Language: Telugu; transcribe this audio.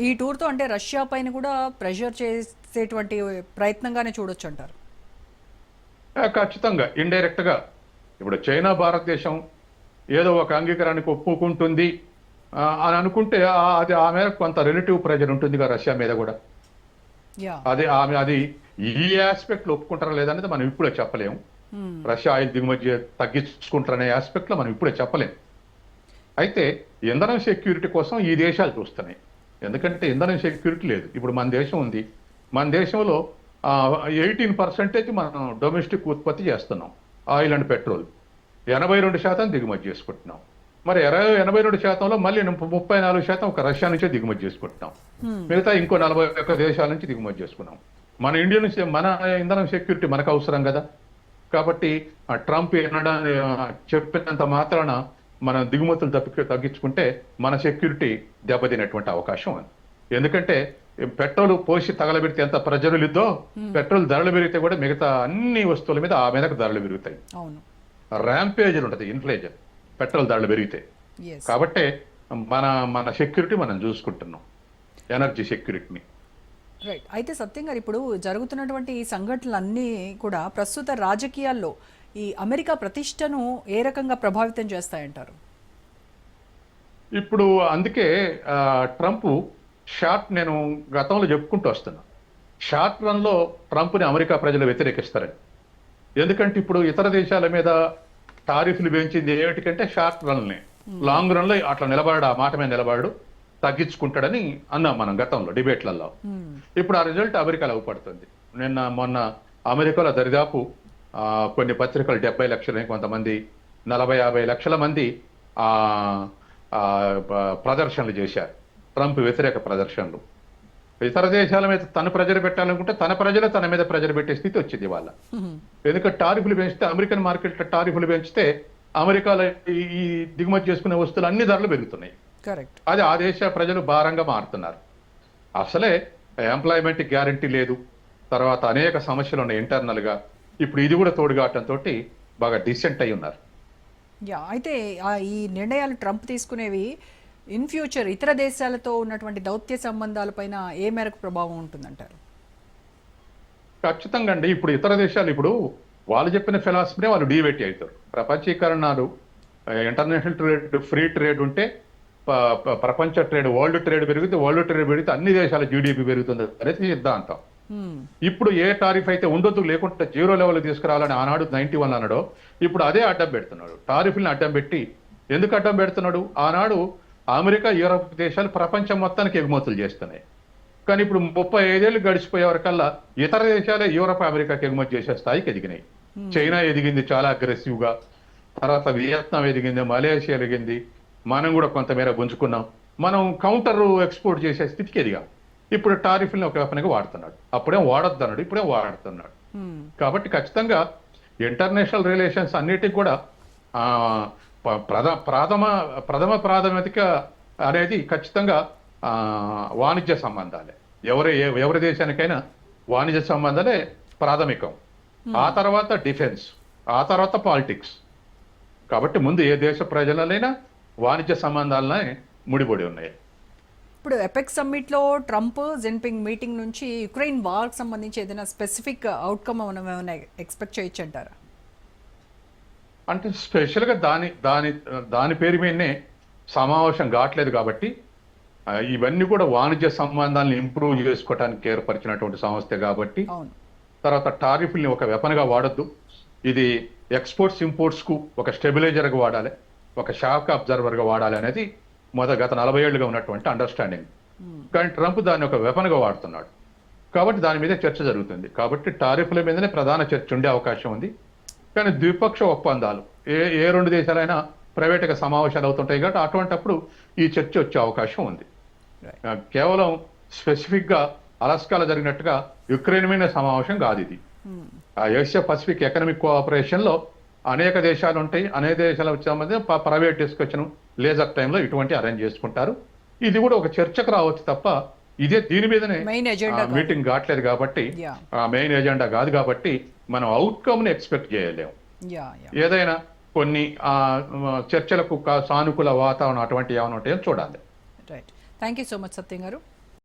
ఈ టూర్తో అంటే రష్యా పైన కూడా ప్రెషర్ చేసేటువంటి ప్రయత్నంగానే చూడొచ్చు అంటారు. ఖచ్చితంగా ఇండైరెక్ట్ గా ఇప్పుడు చైనా భారతదేశం ఏదో ఒక అంగీకారానికి ఒప్పుకుంటుంది అని అనుకుంటే అది ఆ మేరకు కొంత రిలేటివ్ ప్రెజర్ ఉంటుంది రష్యా మీద కూడా. అది ఆమె అది ఈ ఆస్పెక్ట్ లో ఒప్పుకుంటారా లేదనేది మనం ఇప్పుడే చెప్పలేము. రష్యా ఆయిల్ దిగుమతి తగ్గించుకుంటారనే ఆస్పెక్ట్ లో మనం ఇప్పుడే చెప్పలేము. అయితే ఇంధనం సెక్యూరిటీ కోసం ఈ దేశాలు చూస్తున్నాయి. ఎందుకంటే ఇంధనం సెక్యూరిటీ లేదు. ఇప్పుడు మన దేశం ఉంది, మన దేశంలో 18% మనం డొమెస్టిక్ ఉత్పత్తి చేస్తున్నాం ఆయిల్ అండ్ పెట్రోల్, 82% దిగుమతి చేసుకుంటున్నాం. మరి 82%లో మళ్ళీ 34% ఒక రష్యా నుంచే దిగుమతి చేసుకుంటున్నాం. మిగతా ఇంకో 41 దేశాల నుంచి దిగుమతి చేసుకున్నాం. మన ఇండియా నుంచి మన ఇంధనం సెక్యూరిటీ మనకు అవసరం కదా. కాబట్టి ట్రంప్ చెప్పినంత మాత్రాన మన దిగుమతులు తగ్గించుకుంటే మన సెక్యూరిటీ దెబ్బతినేటువంటి అవకాశం ఉంది. ఎందుకంటే పెట్రోల్ పోసి తగలబెడితే ఎంత ప్రజలుద్దో పెట్రోల్ ధరలు పెరిగితే కూడా మిగతా అన్ని వస్తువుల మీద ఆ మీదకు ధరలు పెరుగుతాయి. ర్యాంపేజ్ ఉంటుంది ఇన్ఫ్లేషన్ పెట్రోల్ ధరలు పెరిగితే. కాబట్టి మన మన సెక్యూరిటీ మనం చూసుకుంటున్నాం, ఎనర్జీ సెక్యూరిటీని. రైట్. అయితే సత్యం గారు, ఇప్పుడు జరుగుతున్నటువంటి ఈ సంఘటనలన్నీ కూడా ప్రస్తుత రాజకీయాల్లో ఈ అమెరికా ప్రతిష్టను ఏ రకంగా ప్రభావితం చేస్తాయంటారు? ఇప్పుడు అందుకే ట్రంప్ నేను గతంలో చెప్పుకుంటూ వస్తున్నా, షార్ట్ రన్ లో ట్రంప్ని అమెరికా ప్రజలు వ్యతిరేకిస్తారని. ఎందుకంటే ఇప్పుడు ఇతర దేశాల మీద టారిఫ్లు పెంచింది ఏమిటికంటే షార్ట్ రన్నే. లాంగ్ రన్ లో అట్లా నిలబడాడు, ఆ మాట మీద నిలబడాడు, తగ్గించుకుంటాడని అన్నాం మనం గతంలో డిబేట్లలో. ఇప్పుడు ఆ రిజల్ట్ అమెరికాలో అవపడుతుంది. మొన్న అమెరికాలో దరిదాపు కొన్ని పత్రికలు 70 లక్షలని, కొంతమంది 40-50 లక్షల మంది ప్రదర్శనలు చేశారు, ట్రంప్ వ్యతిరేక ప్రదర్శనలు. ఇతర దేశాల మీద తన ప్రజలు పెట్టాలనుకుంటే తన ప్రజలు తన మీద ప్రజలు పెట్టే స్థితి వచ్చింది వాళ్ళ. ఎందుకంటే టారిఫ్లు పెంచితే, అమెరికన్ మార్కెట్ టారిఫ్లు పెంచితే అమెరికాలో ఈ దిగుమతి చేసుకునే వస్తువులు అన్ని ధరలు పెరుగుతున్నాయి. అది ఆ దేశ ప్రజలు భారంగా మారుతున్నారు. అసలే ఎంప్లాయ్మెంట్ గ్యారంటీ లేదు, తర్వాత అనేక సమస్యలు ఉన్నాయి ఇంటర్నల్ గా. ఇప్పుడు ఇది కూడా తోడుగాటంతో బాగా డిసెంట్ అయి ఉన్నారు. అయితే ఈ నిర్ణయాలు ట్రంప్ తీసుకునేవి ఇన్ ఫ్యూచర్ ఇతర దేశాలతో ఉన్నటువంటి దౌత్య సంబంధాలపైన ఏ మేరకు ప్రభావం ఉంటుందంటారు? ఖచ్చితంగా అండి. ఇప్పుడు ఇతర దేశాలు ఇప్పుడు వాళ్ళు చెప్పిన ఫిలాసఫీనే వాళ్ళు డీవేట్ అవుతారు. ప్రపంచీకరణాలు, ఇంటర్నేషనల్ ట్రేడ్, ఫ్రీ ట్రేడ్ ఉంటే ప్రపంచ ట్రేడ్, వరల్డ్ ట్రేడ్ పెరిగితే, వరల్డ్ ట్రేడ్ పెరిగితే అన్ని దేశాల జీడిపి పెరుగుతుంది అనేది సిద్ధాంతం. ఇప్పుడు ఏ టారిఫ్ అయితే ఉండొద్దు, లేకుంటే 0 లెవెల్ తీసుకురావాలని ఆనాడు 91 అన్నాడో, ఇప్పుడు అదే అడ్డం పెడుతున్నాడు. టారిఫ్ని అడ్డం పెట్టి ఎందుకు అడ్డం పెడుతున్నాడు? ఆనాడు అమెరికా, యూరప్ దేశాలు ప్రపంచం మొత్తానికి ఎగుమతులు చేస్తున్నాయి. కానీ ఇప్పుడు 35 ఏళ్ళు గడిచిపోయే వరకల్లా ఇతర దేశాలే యూరప్, అమెరికాకి ఎగుమతి చేసే స్థాయికి ఎదిగినాయి. చైనా ఎదిగింది చాలా అగ్రెసివ్ గా, తర్వాత వియత్నాం ఎదిగింది, మలేషియా ఎదిగింది, మనం కూడా కొంతమేర గుంజుకున్నాం. మనం కౌంటర్ ఎక్స్పోర్ట్ చేసే స్థితికి ఎదిగాం. ఇప్పుడు టారిఫ్ని ఒక వెపన్గా వాడుతున్నాడు. అప్పుడేం వాడొద్దు అన్నాడు, ఇప్పుడేం వాడుతున్నాడు. కాబట్టి ఖచ్చితంగా ఇంటర్నేషనల్ రిలేషన్స్ అన్నిటికి కూడా ప్రథమ ప్రాధాన్యత అనేది ఖచ్చితంగా వాణిజ్య సంబంధాలే. ఎవరి దేశానికైనా వాణిజ్య సంబంధాలే ప్రాథమికం. ఆ తర్వాత డిఫెన్స్, ఆ తర్వాత పాలిటిక్స్. కాబట్టి ముందు ఏ దేశ ప్రజలైనా వాణిజ్య సంబంధాలనే ముడిపడి ఉన్నాయి. ఇప్పుడు ఎపెక్స్ సమ్మిట్ లో ట్రంప్ జిన్పింగ్ మీటింగ్ నుంచి యుక్రెయిన్ వార్ సంబంధించి ఏదైనా స్పెసిఫిక్ అవుట్కమ్ ఏమైనా ఎక్స్పెక్ట్ చేయొచ్చు అంటారా? అంటే స్పెషల్ గా దాని పేరు మీదనే సమావేశం కావట్లేదు. కాబట్టి ఇవన్నీ కూడా వాణిజ్య సంబంధాలను ఇంప్రూవ్ చేసుకోవడానికి ఏర్పరిచినటువంటి సంస్థ కాబట్టి, తర్వాత టారిఫ్ని ఒక వెపన్గా వాడొద్దు, ఇది ఎక్స్పోర్ట్స్ ఇంపోర్ట్స్ కు ఒక స్టెబిలైజర్గా వాడాలి, ఒక షాక్ అబ్జర్వర్గా వాడాలి అనేది గత 40 ఏళ్లుగా ఉన్నటువంటి అండర్స్టాండింగ్. కానీ ట్రంప్ దాన్ని ఒక వెపన్గా వాడుతున్నాడు. కాబట్టి దాని మీద చర్చ జరుగుతుంది. కాబట్టి టారిఫ్ల మీదనే ప్రధాన చర్చ ఉండే అవకాశం ఉంది. కానీ ద్విపక్ష ఒప్పందాలు ఏ రెండు దేశాలైనా ప్రైవేట్గా సమావేశాలు అవుతుంటాయి కాబట్టి అటువంటిప్పుడు ఈ చర్చ వచ్చే అవకాశం ఉంది. కేవలం స్పెసిఫిక్ గా అలాస్కాలో జరిగినట్టుగా యుక్రెయిన్ మీద సమావేశం కాదు ఇది. ఆ ఏషియా పసిఫిక్ ఎకనామిక్ కోఆపరేషన్ లో అనేక దేశాలు ఉంటాయి, అనేక దేశాలకు సంబంధించి ప్రైవేట్ డిస్కషన్ లేజర్ టైంలో ఇటువంటి అరేంజ్ చేసుకుంటారు. ఇది కూడా ఒక చర్చకు రావచ్చు తప్ప ఇదే దీని మీదనే మీటింగ్ కావట్లేదు కాబట్టి, మెయిన్ ఎజెండా కాదు కాబట్టి మనం అవుట్కమ్ ని ఎక్స్పెక్ట్ చేయలేము. ఏదైనా కొన్ని చర్చలకు సానుకూల వాతావరణం అటువంటి ఏమైనా ఉంటాయో చూడాలి. Right. Thank you so much Satyam గారు.